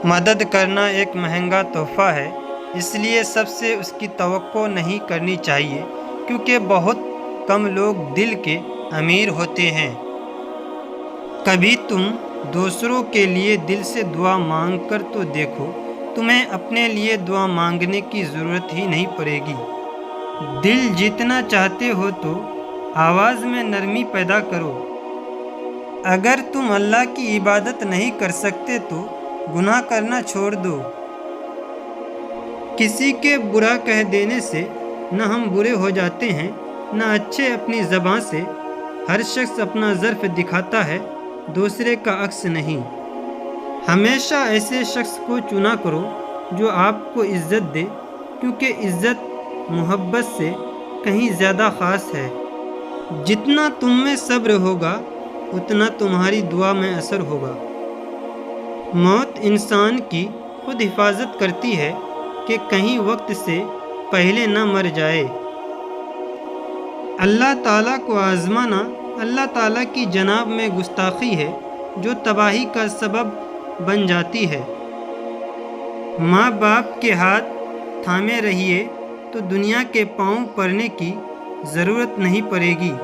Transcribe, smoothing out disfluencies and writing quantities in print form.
مدد کرنا ایک مہنگا تحفہ ہے، اس لیے سب سے اس کی توقع نہیں کرنی چاہیے، کیونکہ بہت کم لوگ دل کے امیر ہوتے ہیں۔ کبھی تم دوسروں کے لیے دل سے دعا مانگ کر تو دیکھو، تمہیں اپنے لیے دعا مانگنے کی ضرورت ہی نہیں پڑے گی۔ دل جیتنا چاہتے ہو تو آواز میں نرمی پیدا کرو۔ اگر تم اللہ کی عبادت نہیں کر سکتے تو گناہ کرنا چھوڑ دو۔ کسی کے برا کہہ دینے سے نہ ہم برے ہو جاتے ہیں، نہ اچھے اپنی زبان سے۔ ہر شخص اپنا ظرف دکھاتا ہے، دوسرے کا عکس نہیں۔ ہمیشہ ایسے شخص کو چنا کرو جو آپ کو عزت دے، کیونکہ عزت محبت سے کہیں زیادہ خاص ہے۔ جتنا تم میں صبر ہوگا اتنا تمہاری دعا میں اثر ہوگا۔ موت انسان کی خود حفاظت کرتی ہے کہ کہیں وقت سے پہلے نہ مر جائے۔ اللہ تعالیٰ کو آزمانا اللہ تعالیٰ کی جناب میں گستاخی ہے جو تباہی کا سبب بن جاتی ہے۔ ماں باپ کے ہاتھ تھامے رہیے تو دنیا کے پاؤں پڑنے کی ضرورت نہیں پڑے گی۔